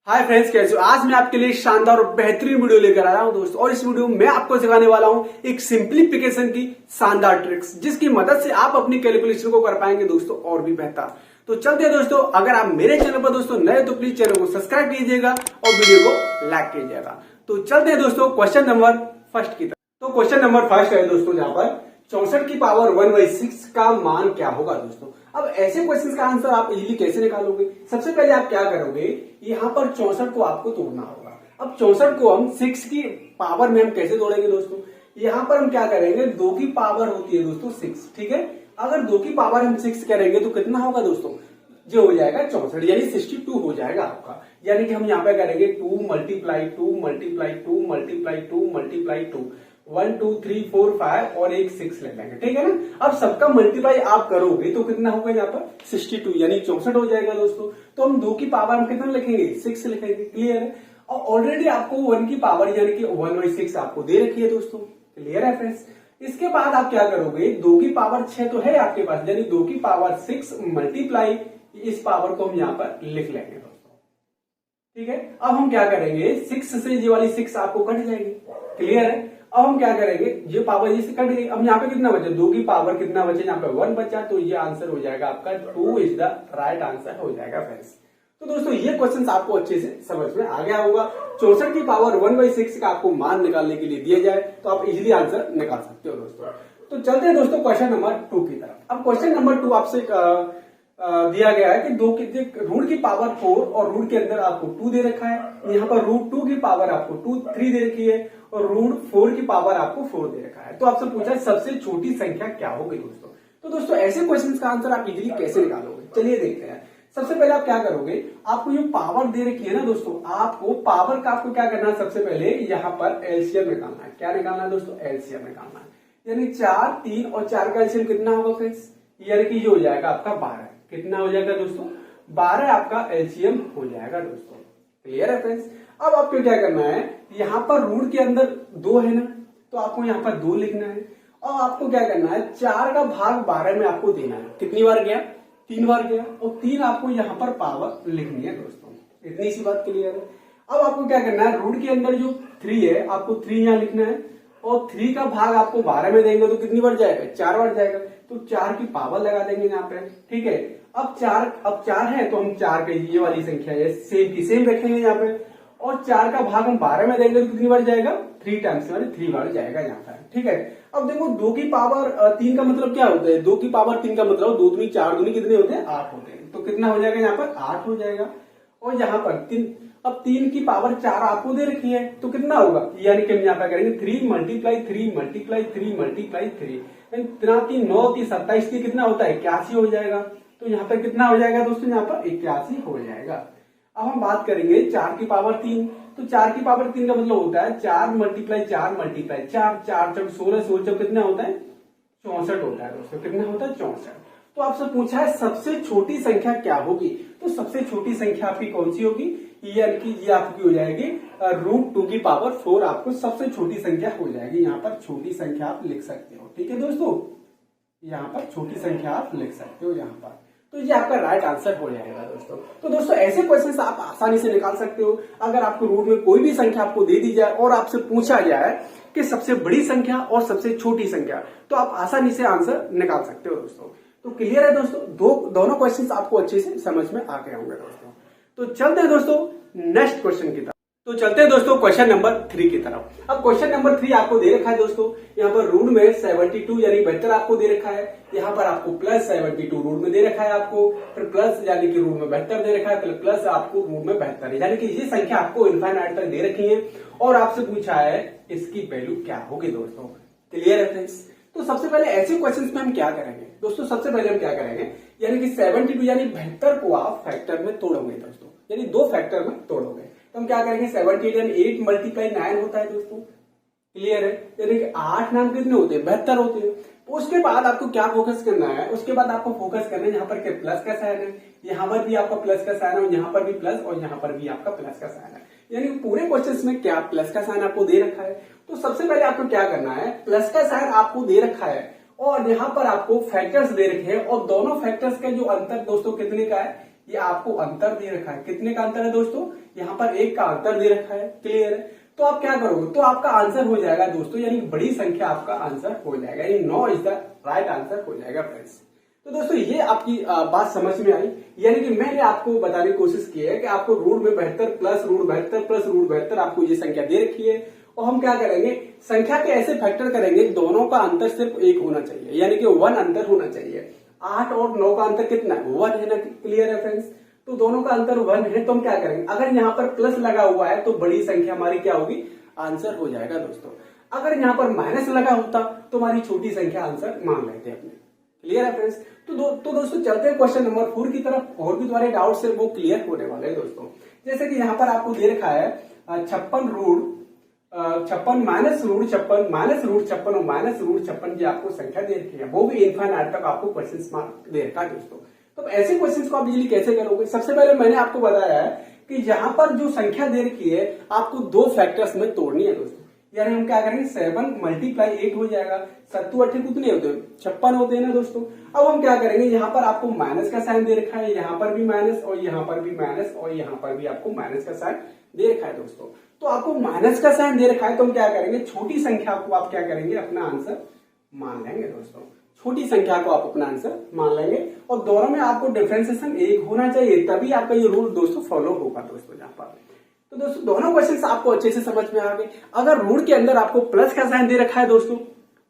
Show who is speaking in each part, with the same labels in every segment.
Speaker 1: Hi friends, कैसे हो? आज मैं आपके लिए शानदार और बेहतरीन वीडियो लेकर आया हूं दोस्तों। और इस वीडियो में मैं आपको सिखाने वाला हूं एक सिंप्लीफिकेशन की शानदार ट्रिक्स, जिसकी मदद से आप अपनी कैलकुलेशन को कर पाएंगे दोस्तों और भी बेहतर। तो चलते हैं दोस्तों। अगर आप मेरे चैनल पर दोस्तों नए तो प्लीज चैनल को सब्सक्राइब कीजिएगा और वीडियो को लाइक कीजिएगा। तो चलते हैं दोस्तों क्वेश्चन नंबर फर्स्ट की तरफ। तो क्वेश्चन नंबर फर्स्ट है दोस्तों, जहां पर 64 की पावर 1/6 का मान क्या होगा दोस्तों। अब ऐसे क्वेश्चन का आंसर आप इजीली कैसे निकालोगे? सबसे पहले आप क्या करोगे, यहाँ पर 64 को आपको तोड़ना होगा। अब 64 को हम 6 की पावर में हम कैसे तोड़ेंगे दोस्तों? यहाँ पर हम क्या करेंगे, 2 की पावर होती है दोस्तों 6, ठीक है। अगर 2 की पावर हम 6 करेंगे तो कितना होगा दोस्तों? जो हो जाएगा 64, यानी 62 हो जाएगा आपका। यानी कि हम यहाँ पे करेंगे 2 मल्टीप्लाई 2 मल्टीप्लाई 2 मल्टीप्लाई 2 मल्टीप्लाई 2, 1 2 3 4 5 और एक 6 ले लेंगे, ठीक है ना। अब सबका मल्टीप्लाई आप करोगे तो कितना होगा यहाँ पर? 62, यानी 64 हो जाएगा दोस्तों। तो हम 2 की पावर हम कितना लिखेंगे? 6 लिखेंगे, क्लियर है। और ऑलरेडी आपको 1 की पावर यानी कि 1/6 आपको दे रखी है दोस्तों, क्लियर है फ्रेंड्स। इसके बाद आप क्या करोगे, 2 की पावर 6 तो है आपके पास, यानी 2 की पावर 6 मल्टीप्लाई इस पावर को हम यहाँ पर लिख लेंगे दोस्तों, ठीक है। अब हम क्या करेंगे, 6 से ये वाली 6 आपको कट जाएगी, क्लियर है। अब हम क्या करेंगे, ये पावर ये से कट गई। अब यहाँ पे कितना बचा? 2 की पावर कितना बचे? यहाँ पे 1 बचा, तो ये आंसर हो जाएगा आपका 2 इज द राइट आंसर हो जाएगा फ्रेंड्स। तो दोस्तों ये क्वेश्चन आपको अच्छे से समझ में आ गया होगा। 64 की पावर 1/6 का आपको मान निकालने के लिए दिया जाए तो आप इजीली आंसर निकाल सकते हो दोस्तों। तो चलते हैं दोस्तों क्वेश्चन नंबर 2 की तरफ। अब क्वेश्चन नंबर 2 आपसे दिया गया है कि रूट की पावर 4 और रूट के अंदर आपको 2 दे रखा है। यहाँ पर रूट 2 की पावर आपको 3 दे रखी है और रूट 4 की पावर आपको 4 दे रखा है। तो आपसे पूछा है सबसे छोटी संख्या क्या होगी दोस्तों। तो दोस्तों ऐसे क्वेश्चंस का आंसर आप इजीली कैसे निकालोगे, चलिए देखते हैं। सबसे पहले आप क्या करोगे, आपको जो पावर दे रखी है ना दोस्तों, आपको पावर का आपको क्या करना है, सबसे पहले यहाँ पर एलसीएम निकालना है। क्या निकालना है दोस्तों? एलसीएम निकालना है। यानी 4, 3 और 4 का एलसीएम कितना होगा फ्रेंड्स? यानी कि ये हो जाएगा आपका 12। कितना हो जाएगा दोस्तों? 12 आपका एलसीएम हो जाएगा दोस्तों, क्लियर है फ्रेंड्स। अब आपको क्या करना है, यहाँ पर रूट के अंदर 2 है ना, तो आपको यहाँ पर 2 लिखना है। और आपको क्या करना है, 4 का भाग 12 में आपको देना है। कितनी बार गया? 3 बार गया। और 3 आपको यहाँ पर पावर लिखनी है दोस्तों, इतनी सी बात क्लियर है। अब आपको क्या करना है, रूट के अंदर जो 3 है आपको 3 यहाँ लिखना है। और 3 का भाग आपको 12 में देंगे तो कितनी बार जाएगा? 4 बार जाएगा। तो 4 की पावर लगा देंगे यहाँ पे, ठीक है। अब 4 है तो हम 4 के ये वाली संख्या है सेम की सेम रखेंगे यहाँ पे। और 4 का भाग हम 12 में देंगे तो कितनी बार जाएगा? 3 टाइम्स, यानी 3 बार जाएगा यहाँ पर, ठीक है। अब देखो 2 की पावर 3 का मतलब क्या होता है? 2 की पावर 3 का मतलब 2 दूनी 4 दूनी कितने होते हैं? 8 होते हैं। तो कितना हो जाएगा यहाँ पर? 8 हो जाएगा। और यहाँ पर 3 की पावर 4 आपको दे रखी है तो कितना होगा? यानी कि हम यहाँ पे करेंगे 3 मल्टीप्लाई 3 मल्टीप्लाई 3 मल्टीप्लाई 3, 3 9 3 27 कितना होता है? 81 हो जाएगा। तो यहाँ पर कितना हो जाएगा दोस्तों? यहाँ पर 81 हो जाएगा। अब हम बात करेंगे 4 की पावर 3। तो 4 की पावर 3 का मतलब होता है 4 मल्टीप्लाई 4 मल्टीप्लाई 4, 4 चौक 16, 16 चौक कितना होता है? 64 होता है दोस्तों। कितना होता है? 64। तो आपसे पूछा है सबसे छोटी संख्या क्या होगी, तो सबसे छोटी संख्या आपकी कौन सी होगी? यानी कि ये आपकी हो जाएगी रूट 2 की पावर 4, आपको सबसे छोटी संख्या हो जाएगी। यहाँ पर छोटी संख्या आप लिख सकते हो, ठीक है दोस्तों। यहाँ पर छोटी संख्या आप लिख सकते हो यहाँ पर, तो ये आपका राइट आंसर हो जाएगा दोस्तों। तो दोस्तों ऐसे क्वेश्चन आप आसानी से निकाल सकते हो। अगर आपको रूट में कोई भी संख्या आपको दे दी जाए और आपसे पूछा जाए कि सबसे बड़ी संख्या और सबसे छोटी संख्या, तो आप आसानी से आंसर निकाल सकते हो दोस्तों। तो क्लियर है दोस्तों, दोनों क्वेश्चंस आपको अच्छे से समझ में आ गए होंगे दोस्तों। तो चलते हैं दोस्तों नेक्स्ट क्वेश्चन की तरफ। तो चलते हैं दोस्तों क्वेश्चन नंबर 3 की तरफ। अब क्वेश्चन नंबर 3 आपको दे रखा है दोस्तों, यहाँ पर रूट में 72 यानी 72 आपको दे रखा है। यहाँ पर आपको प्लस 72 रूट में दे रखा है आपको, फिर प्लस यानी कि रूट में 72 दे रखा है, फिर प्लस आपको रूट में 72, यानी कि ये संख्या आपको इनफाइनाइट तक दे रखी है। और आपसे पूछा है इसकी वैल्यू क्या होगी दोस्तों, क्लियर है फ्रेंड्स। तो सबसे पहले ऐसे क्वेश्चन में हम क्या करेंगे दोस्तों, सबसे पहले हम क्या करेंगे, यानी कि 72 यानी 72 को आप फैक्टर में तोड़ोगे दोस्तों, यानी 2 फैक्टर में तोड़ोगे। तो हम क्या करेंगे, 78 यानी 8 मल्टीप्लाई 9 होता है दोस्तों, क्लियर है। यानी कि 8 नाम कितने होते हैं? 72 होते हैं। उसके बाद आपको क्या फोकस करना है, उसके बाद आपको फोकस करना है यहाँ पर प्लस का साइन है, यहाँ पर भी आपका प्लस का साइन है, और यहाँ पर भी प्लस और यहाँ पर भी आपका प्लस का साइन है। यानी पूरे क्वेश्चन में क्या प्लस का साइन आपको दे रखा है। तो सबसे पहले आपको क्या करना है, प्लस का साइन आपको दे रखा है और यहाँ पर आपको फैक्टर्स दे रखे हैं, और दोनों फैक्टर्स का जो अंतर दोस्तों कितने का है? ये आपको अंतर दे रखा है। कितने का अंतर है दोस्तों? यहाँ पर 1 का अंतर दे रखा है। क्लियर है? तो आप क्या करोगे? तो आपका आंसर हो जाएगा दोस्तों, यानी बड़ी संख्या आपका आंसर हो जाएगा, यानी 9 इज द राइट आंसर हो जाएगा फ्रेंड्स। तो दोस्तों ये आपकी बात समझ में आई, यानी कि मैंने आपको बताने की कोशिश की है कि आपको रूट में 72 प्लस रूट 72 प्लस रूट 72 आपको ये संख्या दे रखी है, और हम क्या करेंगे, संख्या के ऐसे फैक्टर करेंगे दोनों का अंतर सिर्फ 1 होना चाहिए, यानी कि 1 अंतर होना चाहिए। 8 और 9 का अंतर कितना है? 1 है ना। क्लियर है फ्रेंड्स? तो दोनों का अंतर 1 है, तो हम क्या करेंगे, अगर यहाँ पर प्लस लगा हुआ है तो बड़ी संख्या हमारी क्या होगी? आंसर हो जाएगा दोस्तों। अगर यहाँ पर माइनस लगा होता तो हमारी छोटी संख्या आंसर मान लेते अपने। क्लियर है फ्रेंड्स? तो दोस्तों चलते हैं क्वेश्चन नंबर 4 की तरफ, और भी तुम्हारे डाउट्स है वो क्लियर होने वाले हैं दोस्तों। जैसे कि यहाँ पर आपको दे रखा है 56 माइनस रूट 56 और माइनस रूट 56 की आपको संख्या दे रखी है, वो भी इनफाइनाइट तक आपको क्वेश्चन मार्क दे रखा है दोस्तों। तो ऐसे क्वेश्चन को आप इजीली कैसे करोगे? सबसे पहले मैंने आपको बताया है कि यहाँ पर जो संख्या दे रखी है आपको 2 फैक्टर्स में तोड़नी है दोस्तों, यानी हम क्या करेंगे, 7 मल्टीप्लाई 8 हो जाएगा। 7 8 कितने होते हैं? 56 होते हैं ना दोस्तों। अब हम क्या करेंगे, यहाँ पर आपको माइनस का साइन दे रखा है, यहाँ पर भी माइनस और यहाँ पर भी माइनस और यहाँ पर भी आपको माइनस का साइन दे रखा है दोस्तों। तो आपको माइनस का साइन दे रखा है, तो हम क्या करेंगे, छोटी संख्या को आप क्या करेंगे, अपना आंसर मान लेंगे दोस्तों। छोटी संख्या को आप अपना आंसर मान लेंगे, और दोनों में आपको डिफरेंशिएशन 1 होना चाहिए, तभी आपका ये रूल दोस्तों फॉलो होगा दोस्तों यहाँ पर। तो दोस्तों दोनों क्वेश्चन आपको अच्छे से समझ में आ गए। अगर रूट के अंदर आपको प्लस का साइन दे रखा है दोस्तों,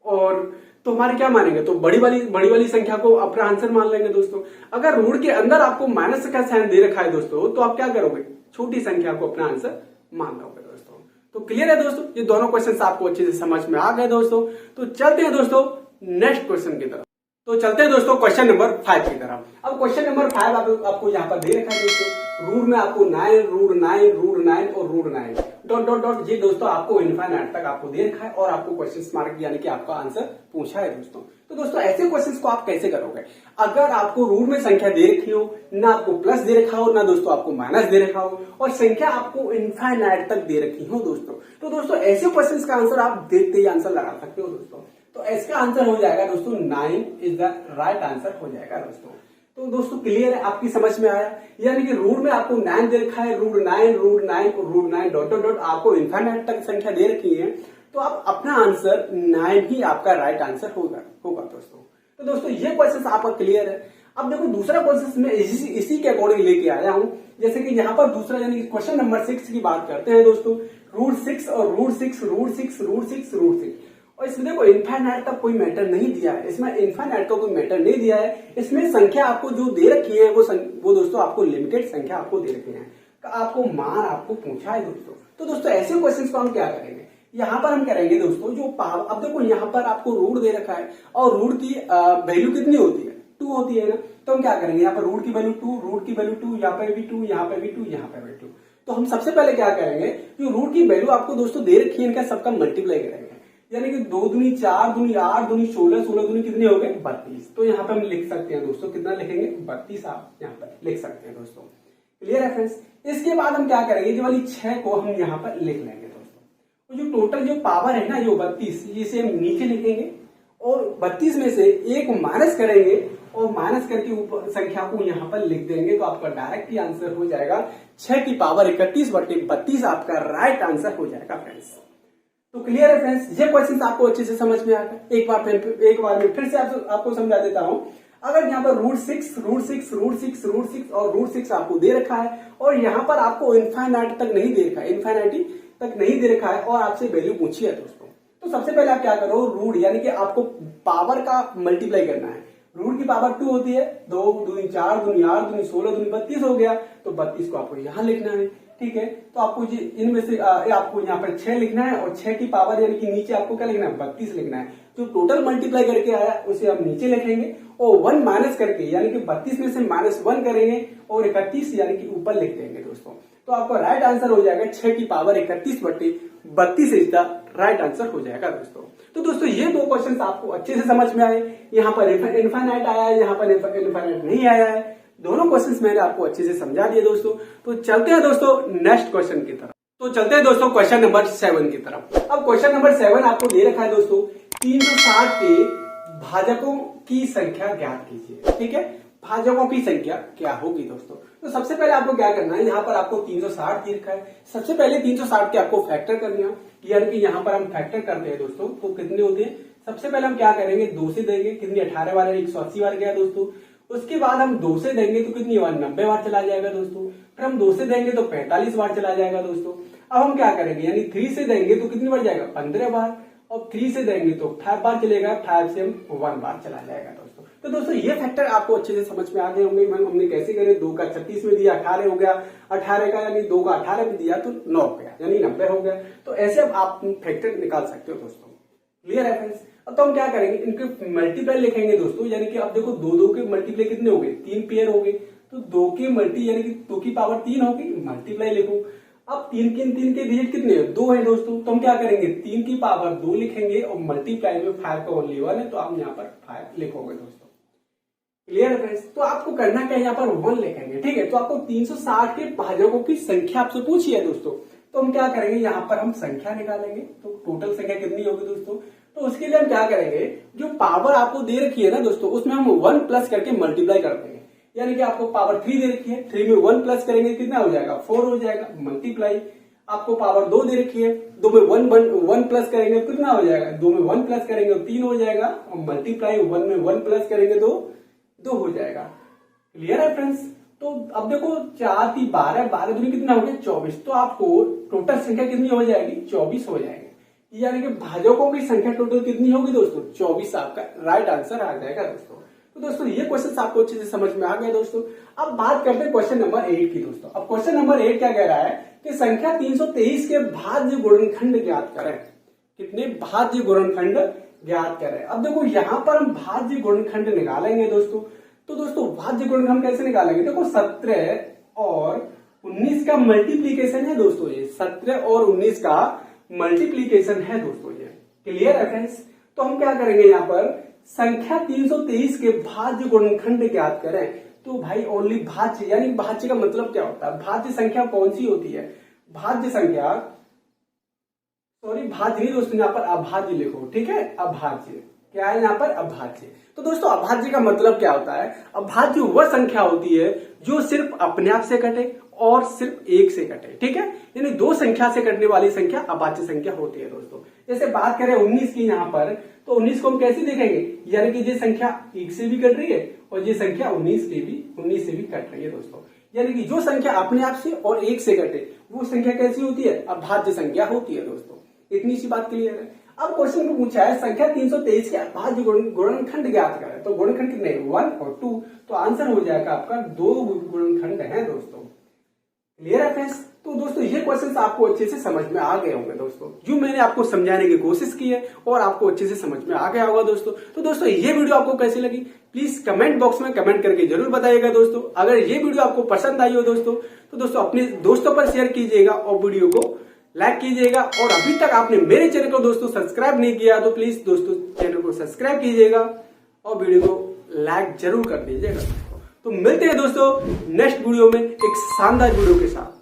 Speaker 1: और तो हमारे क्या मानेंगे, तो बड़ी वाली संख्या को अपना आंसर मान लेंगे दोस्तों। अगर रूट के अंदर आपको माइनस का साइन दे रखा है दोस्तों, तो आप क्या करोगे, छोटी संख्या को अपना आंसर मान लोगे दोस्तों। तो क्लियर है दोस्तों, ये दोनों क्वेश्चन आपको अच्छे से समझ में आ गए दोस्तों। तो चलते हैं दोस्तों नेक्स्ट क्वेश्चन की तरफ। तो चलते हैं दोस्तों क्वेश्चन नंबर 5 की तरफ। अब क्वेश्चन नंबर 5 आपको यहाँ पर दे रखा है दोस्तों, रूट में आपको 9 रूट 9 रूट 9 और रूट 9 डॉट डॉट डॉट, ये दोस्तों आपको इनफाइनाइट तक आपको दे रखा है, और आपको क्वेश्चन मार्क यानी कि आपका आंसर पूछा है दोस्तों। तो दोस्तों ऐसे क्वेश्चंस को आप कैसे करोगे, अगर आपको रूट में संख्या दे रखी हो, ना आपको प्लस दे रखा हो, ना दोस्तों आपको माइनस दे रखा हो, और संख्या आपको इनफाइनाइट तक दे रखी हो दोस्तों, तो दोस्तों ऐसे क्वेश्चंस का आंसर आप देखते ही आंसर लगा सकते हो दोस्तों। तो इसका आंसर हो जाएगा दोस्तों 9 इज द राइट आंसर हो जाएगा दोस्तों। तो दोस्तों क्लियर है, आपकी समझ में आया, यानी कि रूट में आपको 9 दे रखा है, रूट 9 रूट 9 और रूट 9 डॉट डॉट डॉट आपको इनफाइनाइट तक संख्या दे रखी है, तो आप अपना आंसर 9 ही आपका राइट आंसर होगा दोस्तों। तो दोस्तों ये क्वेश्चन आपका क्लियर है। अब देखो दूसरा क्वेश्चन मैं इसी के अकॉर्डिंग लेके आया हूं, जैसे कि यहाँ पर दूसरा यानी क्वेश्चन नंबर 6 की बात करते हैं दोस्तों, रूट 6 और रूट 6 रूट 6 रूट 6 रूट 6, और इसमें देखो इनफाइनाइट का कोई मैटर नहीं दिया है, इसमें इनफाइनाइट का कोई मैटर नहीं दिया है, इसमें संख्या आपको जो दे रखी है वो दोस्तों आपको लिमिटेड संख्या आपको दे रखी है, आपको मान आपको पूछा है दोस्तों। तो दोस्तों ऐसे क्वेश्चंस को हम क्या करेंगे, यहाँ पर हम करेंगे दोस्तों जो पावर, अब देखो यहाँ पर आपको रूट दे रखा है और रूट की वैल्यू कितनी होती है, 2 होती है ना, तो हम क्या करेंगे, यहाँ पर रूट की वैल्यू 2, रूट की वैल्यू 2, यहाँ पे भी 2, यहाँ पे भी 2, यहाँ पे भी 2। तो हम सबसे पहले क्या करेंगे, जो रूट की वैल्यू आपको दोस्तों दे रखी है इनका सबका मल्टीप्लाई करेंगे, यानी कि 2 दूनी 4 दूनी 8 दूनी 16, 16 दूनी कितने हो गए 32। तो यहाँ पे हम लिख सकते हैं दोस्तों, कितना लिखेंगे 32 आप यहाँ पर लिख सकते हैं दोस्तों। क्लियर है फ्रेंड्स। इसके बाद हम क्या करेंगे, ये वाली 6 को हम यहाँ पर लिख लेंगे दोस्तों, तो जो टोटल जो पावर है ना जो 32, इसे हम नीचे लिखेंगे और 32 में से 1 माइनस करेंगे और माइनस करके ऊपर संख्या को यहाँ पर लिख देंगे, तो आपका डायरेक्ट ही आंसर हो जाएगा 6 की पावर 31/32 आपका राइट आंसर हो जाएगा फ्रेंड्स। तो क्लियर है फ्रेंड्स, ये क्वेश्चन आपको अच्छे से समझ में आ गया। एक बार में फिर से आपको समझा देता हूं। अगर यहाँ पर रूट 6 रूट 6 रूट 6 रूट 6 और रूट 6 आपको दे रखा है और यहाँ पर आपको इनफाइनाइट तक नहीं दे रखा है, इनफाइनाइटी तक नहीं दे रखा है और आपसे वैल्यू पूछी है दोस्तों, तो सबसे पहले आप क्या करो, रूट यानी कि आपको पावर का मल्टीप्लाई करना है। रूट की पावर 2 होती है, 2 दूनी 4 दूनी 8 दूनी 16 दूनी 32 हो गया, तो 32 को आपको यहाँ लिखना है। ठीक है, तो आपको इनमें से आपको यहाँ पर 6 लिखना है और 6 की पावर यानी कि नीचे आपको क्या लिखना है 32 लिखना है। जो टोटल मल्टीप्लाई करके आया उसे हम नीचे लिखेंगे और 1 माइनस करके यानी कि 32 में से -1 करेंगे और 31 यानी कि ऊपर लिख देंगे दोस्तों, तो आपका राइट आंसर हो जाएगा 6 की power 31/32 is the right answer हो जाएगा दोस्तों। तो दोस्तों ये 2 क्वेश्चन आपको अच्छे से समझ में आए, यहाँ पर इनफाइनाइट आया है, यहाँ पर इनफाइनाइट नहीं आया है, दोनों क्वेश्चंस मैंने आपको अच्छे से समझा दिए दोस्तों। तो चलते हैं दोस्तों नेक्स्ट क्वेश्चन की तरफ। तो चलते हैं दोस्तों क्वेश्चन नंबर 7 की तरफ। अब क्वेश्चन नंबर 7 आपको दे रखा है दोस्तों, 360 के भाजकों की संख्या ज्ञात कीजिए। ठीक है, भाजकों की संख्या क्या होगी दोस्तों। तो सबसे पहले आपको क्या करना है, यहाँ पर आपको 360 दे रखा है। सबसे पहले 360 के आपको फैक्टर करना है, यानी कि यहाँ पर हम फैक्टर करते हैं दोस्तों। तो कितने होते हैं, सबसे पहले हम क्या करेंगे, 2 से देंगे, कितनी 18 बार 180 बार गया दोस्तों। उसके बाद हम 2 से देंगे तो कितनी बार 90 बार चला जाएगा दोस्तों। फिर हम 2 से देंगे तो 45 बार चला जाएगा दोस्तों। अब हम क्या करेंगे, यानी 3 से देंगे तो कितनी बार जाएगा, 15 बार। और 3 से देंगे तो 5 बार चलेगा, 5 से हम 1 बार चला जाएगा दोस्तों। तो दोस्तों ये फैक्टर आपको अच्छे से समझ में आ गए होंगे। हमने कैसे करे, 2 का 36 में दिया 18 हो गया, 18 का यानी 2 का 18 में दिया तो 9 हो गया, यानी 90 हो गया। तो ऐसे अब आप फैक्टर निकाल सकते हो दोस्तों। क्लियर है फ्रेंड्स। अब तो हम क्या करेंगे, इनके मल्टीप्लाई लिखेंगे दोस्तों। यानी कि अब देखो 2 के मल्टीप्लाई कितने हो गए, 3 पेयर हो गए। तो 2 के मल्टी यानी कि 2 की पावर 3 होगी, मल्टीप्लाई लिखो। अब 3 के डिजिट कितने हैं, 2 है दोस्तों। तो हम क्या करेंगे, 3 की पावर 2 लिखेंगे और मल्टीप्लाई में 5 का ओनली 1 है, तो आप यहाँ पर 5 लिखोगे दोस्तों। क्लियर है फ्रेंड्स। तो आपको करना क्या है, यहाँ पर 1 लिखेंगे, ठीक है। तो आपको 360 के भाजकों की संख्या आपसे पूछी है दोस्तों। तो हम क्या करेंगे, यहाँ पर हम संख्या निकालेंगे। तो टोटल संख्या कितनी होगी दोस्तों। तो उसके लिए हम क्या करेंगे, जो पावर आपको दे रखी है ना दोस्तों, उसमें हम 1 प्लस करके मल्टीप्लाई कर देंगे। यानी कि आपको पावर 3 दे रखी है, 3 में 1 प्लस करेंगे कितना हो जाएगा, 4 हो जाएगा, मल्टीप्लाई। आपको पावर 2 दे रखी है, 2 में 1 प्लस करेंगे कितना हो जाएगा, 2 में 1 प्लस करेंगे 3 हो जाएगा, और मल्टीप्लाई 1 में 1 प्लस करेंगे 2 हो जाएगा। क्लियर है फ्रेंड्स। तो अब देखो 4 3 12, 12 दूनी कितना हो गया 24। तो आपको टोटल संख्या कितनी हो जाएगी, 24 हो जाएगी। यानी कि भाजकों की संख्या टोटल कितनी होगी दोस्तों, 24 आपका राइट आंसर आ जाएगा दोस्तों। तो दोस्तों ये क्वेश्चन आपको अच्छे से समझ में आ गया दोस्तों। अब बात करते हैं क्वेश्चन नंबर 8 की दोस्तों। अब क्वेश्चन नंबर 8 क्या कह रहा है कि संख्या 323 के भाज्य गुणनखंड ज्ञात करें। कितने भाज्य गुणनखंड ज्ञात करें। अब देखो यहाँ पर हम भाज्य गुणनखंड निकालेंगे दोस्तों। तो दोस्तों भाज्य गुणनखंड कैसे निकालेंगे, देखो 17 और 19 का मल्टीप्लीकेशन है दोस्तों। ये 17 और 19 का मल्टीप्लीकेशन है दोस्तों ये। क्लियर है फ्रेंड्स। तो हम क्या करेंगे, यहाँ पर संख्या 323 के भाज्य गुणनखंड ज्ञात करें। तो भाई ओनली भाज्य, यानी भाज्य का मतलब क्या होता है, भाज्य संख्या कौन सी होती है, भाज्य संख्या, सॉरी भाज्य नहीं दोस्तों, यहाँ पर अभाज्य लिखो, ठीक है। अभाज्य क्या है यहाँ पर, अभाज्य। तो दोस्तों अभाज्य का मतलब क्या होता है, अभाज्य वह संख्या होती है जो सिर्फ अपने आप से कटे और सिर्फ 1 से कटे, ठीक है। यानी 2 संख्या से कटने वाली संख्या अभाज्य संख्या होती है दोस्तों। जैसे बात करें 19 की यहाँ पर, तो 19 को हम कैसे देखेंगे, यानी कि ये संख्या 1 से भी कट रही है और ये संख्या 19 से भी कट रही है दोस्तों। यानी कि जो संख्या अपने आप से और 1 से कटे वो संख्या कैसी होती है, अभाज्य संख्या होती है दोस्तों। इतनी सी बात क्लियर है। अब क्वेश्चन में पूछा है संख्या 323 के अभाज्य गुणनखंड ज्ञात करें। तो गुणनखंड कितने, 1 और 2। तो आंसर हो जाएगा आपका 2 गुणनखंड है दोस्तों। क्लियर है फ्रेंड्स। तो दोस्तों ये क्वेश्चंस आपको अच्छे से समझ में आ गए होंगे दोस्तों, जो मैंने आपको समझाने की कोशिश की है और आपको अच्छे से समझ में आ गया होगा दोस्तों। तो दोस्तों ये वीडियो आपको कैसी लगी प्लीज कमेंट बॉक्स में कमेंट करके जरूर बताइएगा दोस्तों। अगर ये वीडियो आपको पसंद आई हो दोस्तों, तो दोस्तों अपने दोस्तों पर शेयर कीजिएगा और वीडियो को लाइक कीजिएगा। और अभी तक आपने मेरे चैनल को दोस्तों सब्सक्राइब नहीं किया तो प्लीज दोस्तों चैनल को सब्सक्राइब कीजिएगा और वीडियो को लाइक जरूर कर दीजिएगा। तो मिलते हैं दोस्तों नेक्स्ट वीडियो में एक शानदार वीडियो के साथ।